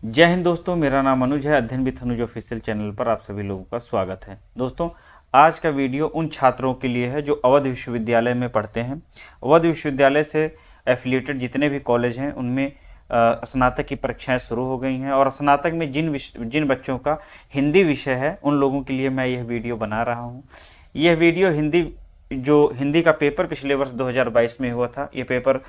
जय हिंद दोस्तों, मेरा नाम अनुज है। अध्ययन विद अनुज ऑफिशियल चैनल पर आप सभी लोगों का स्वागत है। दोस्तों, आज का वीडियो उन छात्रों के लिए है जो अवध विश्वविद्यालय में पढ़ते हैं। अवध विश्वविद्यालय से एफिलिएटेड जितने भी कॉलेज हैं उनमें स्नातक की परीक्षाएं शुरू हो गई हैं और स्नातक में जिन बच्चों का हिंदी विषय है उन लोगों के लिए मैं यह वीडियो बना रहा हूँ। यह वीडियो हिंदी का पेपर पिछले वर्ष 2022 में हुआ था, ये पेपर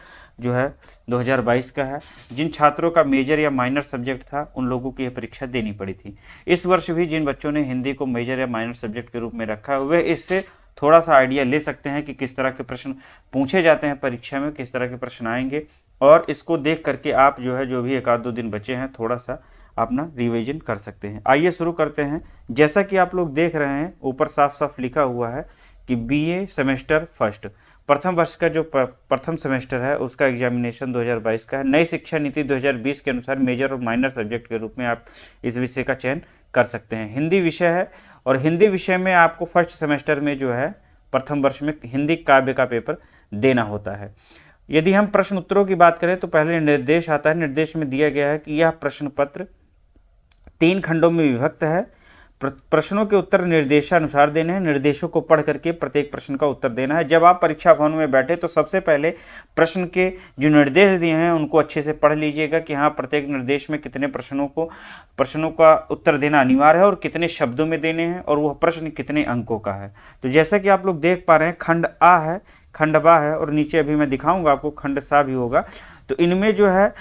जो है 2022 का है। जिन छात्रों का मेजर या माइनर सब्जेक्ट था उन लोगों को यह परीक्षा देनी पड़ी थी। इस वर्ष भी जिन बच्चों ने हिंदी को मेजर या माइनर सब्जेक्ट के रूप में रखा है वे इससे थोड़ा सा आइडिया ले सकते हैं कि किस तरह के प्रश्न पूछे जाते हैं परीक्षा में, किस तरह के प्रश्न आएंगे। और इसको देख करके आप जो भी एक आध दो दिन बचे हैं थोड़ा सा अपना रिवीजन कर सकते हैं। आइए शुरू करते हैं। जैसा कि आप लोग देख रहे हैं ऊपर साफ साफ लिखा हुआ है कि बीए सेमेस्टर फर्स्ट, प्रथम वर्ष का जो प्रथम सेमेस्टर है उसका एग्जामिनेशन 2022 का है। नई शिक्षा नीति 2020 के अनुसार मेजर और माइनर सब्जेक्ट के रूप में आप इस विषय का चयन कर सकते हैं। हिंदी विषय है और हिंदी विषय में आपको फर्स्ट सेमेस्टर में जो है प्रथम वर्ष में हिंदी काव्य का पेपर देना होता है। यदि हम प्रश्न उत्तरों की बात करें तो पहले निर्देश आता है। निर्देश में दिया गया है कि यह प्रश्न पत्र 3 खंडों में विभक्त है। प्रश्नों के उत्तर निर्देशानुसार देने हैं। निर्देशों को पढ़ करके प्रत्येक प्रश्न का उत्तर देना है। जब आप परीक्षा भवन में बैठे तो सबसे पहले प्रश्न के जो निर्देश दिए हैं उनको अच्छे से पढ़ लीजिएगा कि हाँ प्रत्येक निर्देश में कितने प्रश्नों का उत्तर देना अनिवार्य है और कितने शब्दों में देने हैं और वह प्रश्न कितने अंकों का है। तो जैसा कि आप लोग देख पा रहे हैं खंड आ है, खंड बा है और नीचे अभी मैं दिखाऊंगा आपको खंड सा भी होगा। तो इनमें जो है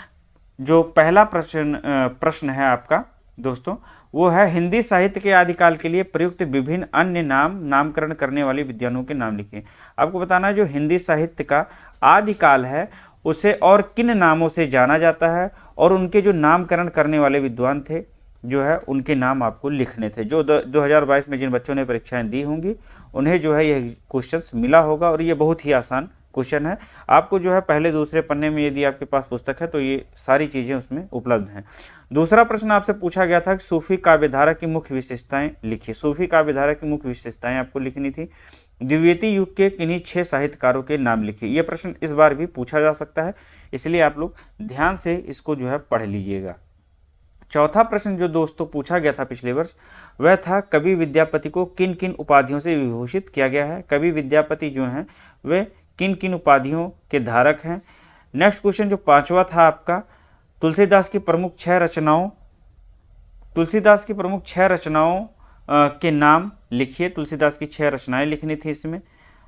जो पहला प्रश्न है आपका दोस्तों वो है हिंदी साहित्य के आदिकाल के लिए प्रयुक्त विभिन्न अन्य नामकरण करने वाले विद्वानों के नाम लिखिए। आपको बताना है जो हिंदी साहित्य का आदिकाल है उसे और किन नामों से जाना जाता है और उनके जो नामकरण करने वाले विद्वान थे जो है उनके नाम आपको लिखने थे। जो 2022 में जिन बच्चों ने परीक्षाएं दी होंगी उन्हें जो है यह क्वेश्चन मिला होगा और ये बहुत ही आसान क्वेश्चन है। आपको जो है पहले दूसरे पन्ने में यदि आपके पास पुस्तक है तो ये सारी चीजें उसमें उपलब्ध हैं। दूसरा प्रश्न आपसे पूछा गया था कि सूफी काव्यधारा की मुख्य विशेषताएं लिखिए। सूफी काव्यधारा की मुख्य विशेषताएं आपको लिखनी थी। द्विवेदी युग के किन्हीं 6 साहित्यकारों के नाम लिखिए। यह प्रश्न इस बार भी पूछा जा सकता है, इसलिए आप लोग ध्यान से इसको जो है पढ़ लीजिएगा। चौथा प्रश्न जो दोस्तों पूछा गया था पिछले वर्ष वह था कवि विद्यापति को किन किन उपाधियों से विभूषित किया गया है। कवि विद्यापति जो हैं वे किन किन उपाधियों के धारक हैं। नेक्स्ट क्वेश्चन जो पांचवा था आपका तुलसीदास की प्रमुख 6 रचनाओं के नाम लिखिए। तुलसीदास की 6 रचनाएं लिखनी थी इसमें।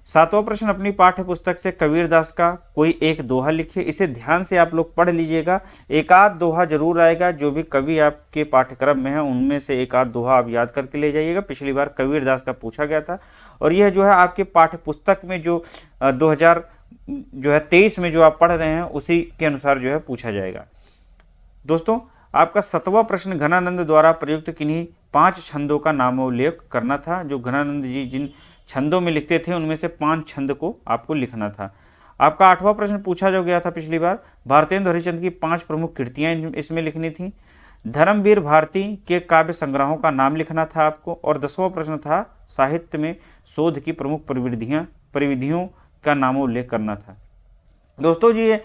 सातवां प्रश्न अपनी पाठ्य पुस्तक से कबीरदास का कोई एक दोहा लिखिए। इसे ध्यान से आप लोग पढ़ लीजिएगा। एक आध दोहा जरूर आएगा, जो भी कवि आपके पाठ्यक्रम में है उनमें से एक आध दोहा आप याद करके ले जाइएगा। पिछली बार कबीरदास का पूछा गया था और यह जो है आपके पाठ्य पुस्तक में जो 2023 में जो आप पढ़ रहे हैं उसी के अनुसार जो है पूछा जाएगा। दोस्तों आपका 7वां प्रश्न घनानंद द्वारा प्रयुक्त किन्हीं 5 छंदों का नामोल्लेख करना था। जो घनानंद जी जिन छंदों में लिखते थे उनमें से 5 छंद को आपको लिखना था। आपका 8वां प्रश्न पूछा जो गया था पिछली बार भारतेंदु हरिश्चंद्र की 5 प्रमुख कृतियां इसमें लिखनी थी। धर्मवीर भारती के काव्य संग्रहों का नाम लिखना था आपको। और 10वां प्रश्न था साहित्य में शोध की प्रमुख परिविधियों का नामोल्लेख करना था। दोस्तों जी ये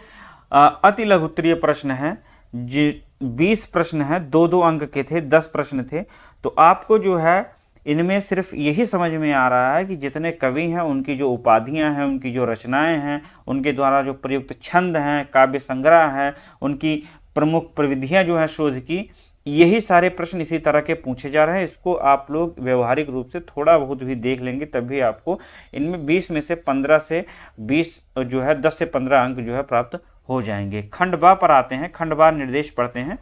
अति लघु उत्तरीय प्रश्न है। 20 प्रश्न है, 2-2 अंक के थे, 10 प्रश्न थे। तो आपको जो है इनमें सिर्फ यही समझ में आ रहा है कि जितने कवि हैं उनकी जो उपाधियां हैं, उनकी जो रचनाएं हैं, उनके द्वारा जो प्रयुक्त छंद हैं, काव्य संग्रह है, उनकी प्रमुख प्रविधियां जो हैं शोध की, यही सारे प्रश्न इसी तरह के पूछे जा रहे हैं। इसको आप लोग व्यवहारिक रूप से थोड़ा बहुत भी देख लेंगे तभी आपको इनमें 20 में से 15 से 20 जो है 10 से 15 अंक जो है प्राप्त हो जाएंगे। खंड बा पर आते हैं। खंड बा निर्देश पढ़ते हैं।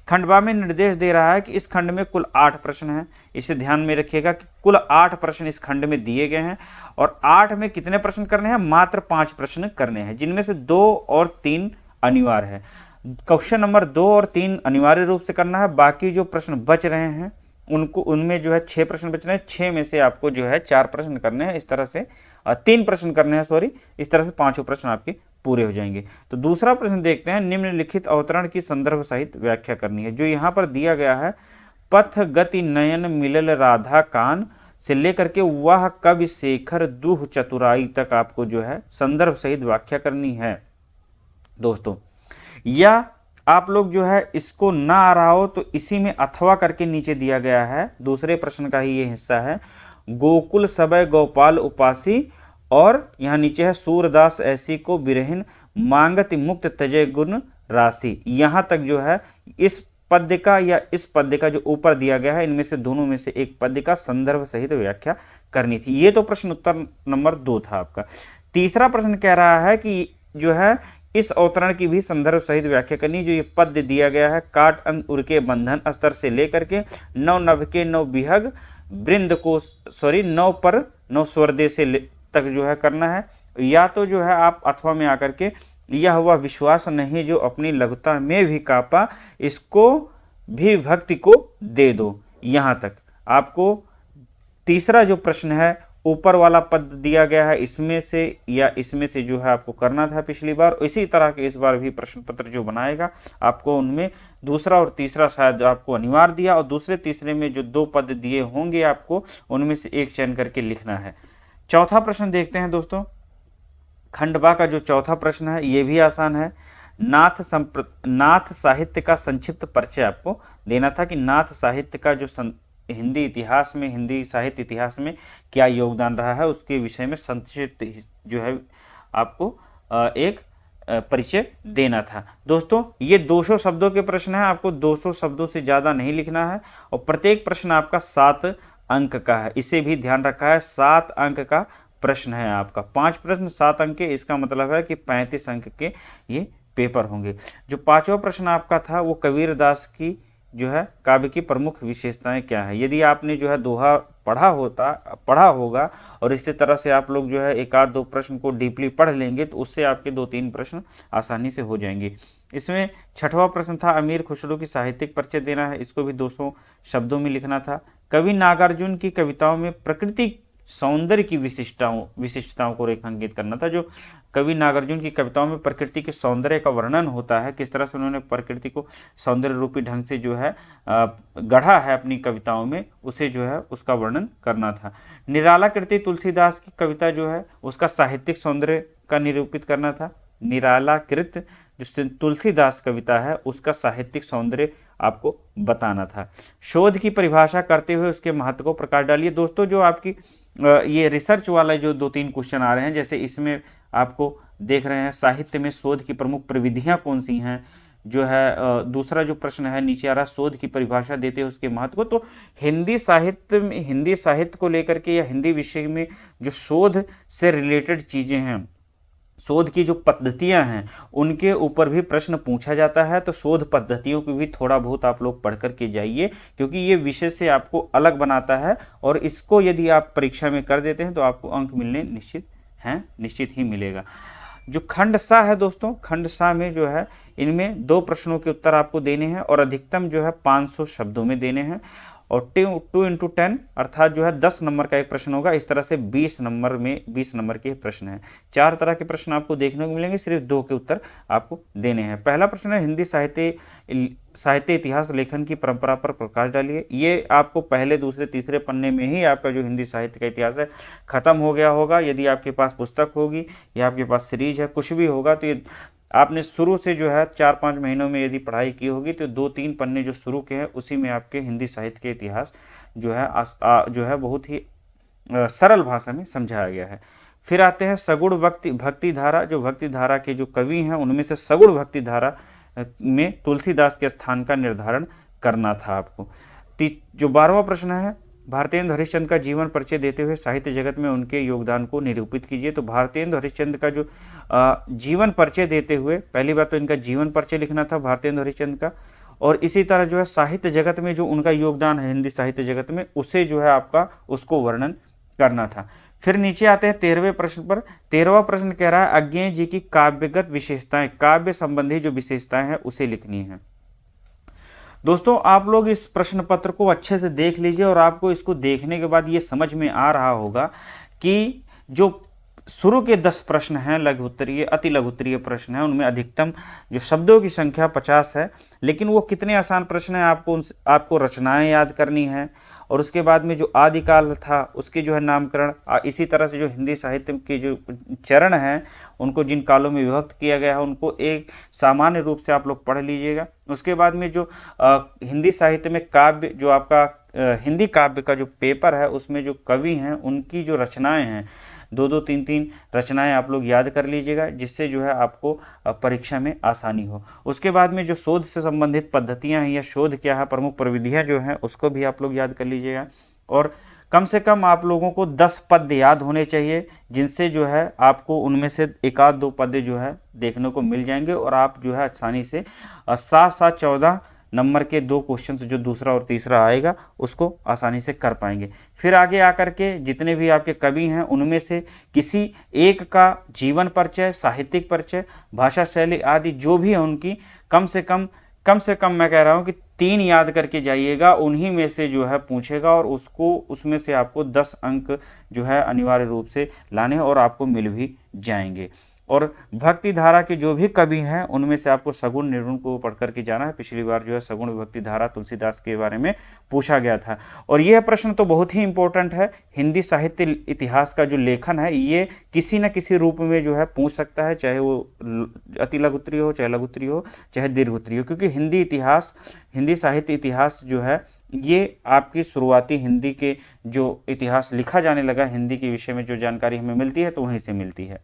खंड बा में निर्देश दे रहा है कि इस खंड में कुल 8 प्रश्न हैं। इसे ध्यान में रखिएगा कि कुल 8 प्रश्न इस खंड में दिए गए हैं और 8 में कितने प्रश्न करने हैं? मात्र 5 प्रश्न करने हैं, जिनमें से 2 और 3 अनिवार्य है। क्वेश्चन नंबर 2 और 3 अनिवार्य रूप से करना है। बाकी जो प्रश्न बच रहे हैं उनमें जो है 6 प्रश्न बच रहे हैं। 6 में से आपको जो है 4 प्रश्न करने हैं। इस तरह से 3 प्रश्न करने हैं, सॉरी। इस तरह से 5 प्रश्न आपके पूरे हो जाएंगे। तो दूसरा प्रश्न देखते हैं। निम्नलिखित अवतरण की संदर्भ सहित व्याख्या करनी है। जो यहाँ पर दिया गया है पथ गति नयन मिलल राधा कान से लेकर के वह कवि शेखर दुह चतुराई तक आपको जो है संदर्भ सहित व्याख्या करनी है। दोस्तों या आप लोग जो है इसको ना आ रहा हो तो इसी में अथवा करके नीचे दिया गया है, दूसरे प्रश्न का ही ये हिस्सा है। गोकुल सबय गोपाल उपासी, और यहाँ नीचे है सूरदास ऐसी को बिरहिन मांगति मुक्त तजय गुण राशि। यहाँ तक जो है इस पद्य का या इस पद्य का जो ऊपर दिया गया है, इनमें से दोनों में से एक पद्य का संदर्भ सहित व्याख्या करनी थी। ये तो प्रश्न उत्तर नंबर 2 था आपका। तीसरा प्रश्न कह रहा है कि जो है इस अवतरण की भी संदर्भ सहित व्याख्या करनी। जो ये पद्य दिया गया है, काट अंत उर के बंधन स्तर से लेकर के नव नभ के नव विहग वृंद को नव पर नव स्वरदे से तक जो है करना है। या तो जो है आप अथवा में आकर के यह हुआ विश्वास नहीं जो अपनी लघुता में भी कापा, इसको भी भक्ति को दे दो, यहाँ तक आपको तीसरा जो प्रश्न है ऊपर वाला पद दिया गया है, इसमें से या इसमें से जो है आपको करना था पिछली बार। इसी तरह के इस बार भी प्रश्न पत्र जो बनाएगा आपको उनमें दूसरा और तीसरा शायद आपको अनिवार्य दिया, और दूसरे तीसरे में जो 2 पद दिए होंगे आपको उनमें से एक चयन करके लिखना है। चौथा प्रश्न देखते हैं दोस्तों। खंडवा का जो चौथा प्रश्न है ये भी आसान है। नाथ साहित्य का संक्षिप्त परिचय आपको देना था कि नाथ साहित्य का जो हिंदी इतिहास में, हिंदी साहित्य इतिहास में क्या योगदान रहा है, उसके विषय में संक्षिप्त जो है आपको एक परिचय देना था। दोस्तों ये 200 शब्दों के प्रश्न है, आपको 200 शब्दों से ज़्यादा नहीं लिखना है, और प्रत्येक प्रश्न आपका 7 अंक का है। इसे भी ध्यान रखा है, 7 अंक का प्रश्न है आपका। 5 प्रश्न 7 अंक के, इसका मतलब है कि 35 अंक के ये पेपर होंगे। जो 5वां प्रश्न आपका था वो कबीरदास की जो है काव्य की प्रमुख विशेषताएं क्या है। यदि आपने जो है दोहा पढ़ा होगा और इसी तरह से आप लोग जो है 1-2 प्रश्न को डीपली पढ़ लेंगे तो उससे आपके 2-3 प्रश्न आसानी से हो जाएंगे। इसमें 6वां प्रश्न था अमीर खुसरो की साहित्यिक परिचय देना है, इसको भी 200 शब्दों में लिखना था। कवि नागार्जुन की कविताओं में प्रकृति सौंदर्य की विशिष्टताओं को रेखांकित करना था। जो कवि नागार्जुन की कविताओं में प्रकृति के सौंदर्य का वर्णन होता है, किस तरह से उन्होंने प्रकृति को सौंदर्य रूपी ढंग से जो है गढ़ा है अपनी कविताओं में, उसे जो है उसका वर्णन करना था। निराला कृति तुलसीदास की कविता जो है उसका साहित्यिक सौंदर्य का निरूपित करना था। निराला कृत जो तुलसीदास कविता है उसका साहित्यिक सौंदर्य आपको बताना था। शोध की परिभाषा करते हुए उसके महत्व को प्रकाश डालिए। दोस्तों जो आपकी ये रिसर्च वाला जो 2-3 क्वेश्चन आ रहे हैं, जैसे इसमें आपको देख रहे हैं साहित्य में शोध की प्रमुख प्रविधियां कौन सी हैं, जो है दूसरा जो प्रश्न है नीचे आ रहा शोध की परिभाषा देते हैं उसके महत्व को। तो हिंदी साहित्य में, हिंदी साहित्य को लेकर के या हिंदी विषय में जो शोध से रिलेटेड चीजें हैं, शोध की जो पद्धतियां हैं उनके ऊपर भी प्रश्न पूछा जाता है। तो शोध पद्धतियों को भी थोड़ा बहुत आप लोग पढ़ करके जाइए, क्योंकि ये विषय से आपको अलग बनाता है, और इसको यदि आप परीक्षा में कर देते हैं तो आपको अंक मिलने निश्चित ही मिलेगा। जो खंड सा है दोस्तों, खंड सा में जो है इनमें 2 प्रश्नों के उत्तर आपको देने हैं, और अधिकतम जो है 500 शब्दों में देने हैं, और 2 into 10 अर्थात जो है 10 नंबर का एक प्रश्न होगा। इस तरह से 20 नंबर के प्रश्न हैं। 4 तरह के प्रश्न आपको देखने को मिलेंगे, सिर्फ 2 के उत्तर आपको देने हैं। पहला प्रश्न है हिंदी साहित्य इतिहास लेखन की परंपरा पर प्रकाश डालिए। ये आपको पहले, दूसरे, तीसरे पन्ने में ही आपका जो हिंदी साहित्य का इतिहास है खत्म हो गया होगा। यदि आपके पास पुस्तक होगी या आपके पास सीरीज है, कुछ भी होगा, तो ये आपने शुरू से जो है 4-5 महीनों में यदि पढ़ाई की होगी तो 2-3 पन्ने जो शुरू के हैं उसी में आपके हिंदी साहित्य के इतिहास जो है बहुत ही सरल भाषा में समझाया गया है। फिर आते हैं सगुण भक्ति धारा। जो भक्ति धारा के जो कवि हैं उनमें से सगुण भक्ति धारा में तुलसीदास के स्थान का निर्धारण करना था आपको। जो 12वां प्रश्न है भारतेंदु हरिश्चंद्र का जीवन परिचय देते हुए साहित्य जगत में उनके योगदान को निरूपित कीजिए। तो भारतेंदु हरिश्चंद्र का जो जीवन परिचय देते हुए, पहली बात तो इनका जीवन परिचय लिखना था भारतेंदु हरिश्चंद्र का, और इसी तरह जो है साहित्य जगत में जो उनका योगदान है हिंदी साहित्य जगत में, उसे जो है आपका उसको वर्णन करना था। फिर नीचे आते हैं 13वें प्रश्न पर। 13वां प्रश्न कह रहा है अज्ञेय जी की काव्यगत विशेषताएं, काव्य संबंधी जो विशेषताएं हैं उसे लिखनी है। दोस्तों आप लोग इस प्रश्न पत्र को अच्छे से देख लीजिए, और आपको इसको देखने के बाद ये समझ में आ रहा होगा कि जो शुरू के 10 प्रश्न हैं लघु उत्तरीय, अति लघु उत्तरीय प्रश्न हैं, उनमें अधिकतम जो शब्दों की संख्या 50 है, लेकिन वो कितने आसान प्रश्न हैं। आपको रचनाएं याद करनी है, और उसके बाद में जो आदिकाल था उसके जो है नामकरण, इसी तरह से जो हिंदी साहित्य के जो चरण हैं उनको जिन कालों में विभक्त किया गया है उनको एक सामान्य रूप से आप लोग पढ़ लीजिएगा। उसके बाद में जो हिंदी साहित्य में काव्य, जो आपका हिंदी काव्य का जो पेपर है उसमें जो कवि हैं उनकी जो रचनाएं हैं, 2-2, 3-3 रचनाएं आप लोग याद कर लीजिएगा, जिससे जो है आपको परीक्षा में आसानी हो। उसके बाद में जो शोध से संबंधित पद्धतियां हैं या शोध क्या है, प्रमुख प्रविधियां जो हैं उसको भी आप लोग याद कर लीजिएगा। और कम से कम आप लोगों को 10 पद्य याद होने चाहिए, जिनसे जो है आपको उनमें से 1-2 पद्य जो है देखने को मिल जाएंगे और आप जो है आसानी से 7-7 14 नंबर के 2 क्वेश्चन जो दूसरा और तीसरा आएगा उसको आसानी से कर पाएंगे। फिर आगे आकर के जितने भी आपके कवि हैं उनमें से किसी एक का जीवन परिचय, साहित्यिक परिचय, भाषा शैली आदि जो भी है उनकी कम से कम मैं कह रहा हूँ कि 3 याद करके जाइएगा, उन्हीं में से जो है पूछेगा और उसमें से आपको 10 अंक जो है अनिवार्य रूप से लाने और आपको मिल भी जाएंगे। और भक्ति धारा के जो भी कवि हैं उनमें से आपको सगुण निर्गुण को पढ़ करके जाना है। पिछली बार जो है सगुण विभक्ति धारा तुलसीदास के बारे में पूछा गया था और यह प्रश्न तो बहुत ही इंपॉर्टेंट है। हिंदी साहित्य इतिहास का जो लेखन है ये किसी न किसी रूप में जो है पूछ सकता है, चाहे वो अति लघुत्तरीय हो, चाहे लघुत्तरीय हो, चाहे दीर्घोत्तरीय हो, क्योंकि हिंदी साहित्य इतिहास जो है ये आपकी शुरुआती हिंदी के जो इतिहास लिखा जाने लगा, हिंदी के विषय में जो जानकारी हमें मिलती है तो वहीं से मिलती है।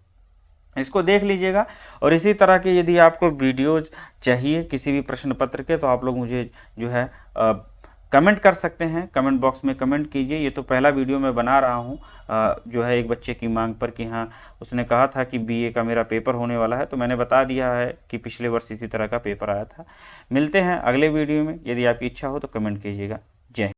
इसको देख लीजिएगा। और इसी तरह के यदि आपको वीडियोज चाहिए किसी भी प्रश्न पत्र के तो आप लोग मुझे जो है कमेंट कर सकते हैं, कमेंट बॉक्स में कमेंट कीजिए। ये तो पहला वीडियो मैं बना रहा हूँ जो है एक बच्चे की मांग पर कि हाँ उसने कहा था कि बीए का मेरा पेपर होने वाला है, तो मैंने बता दिया है कि पिछले वर्ष इसी तरह का पेपर आया था। मिलते हैं अगले वीडियो में, यदि आपकी इच्छा हो तो कमेंट कीजिएगा। जय हिंद।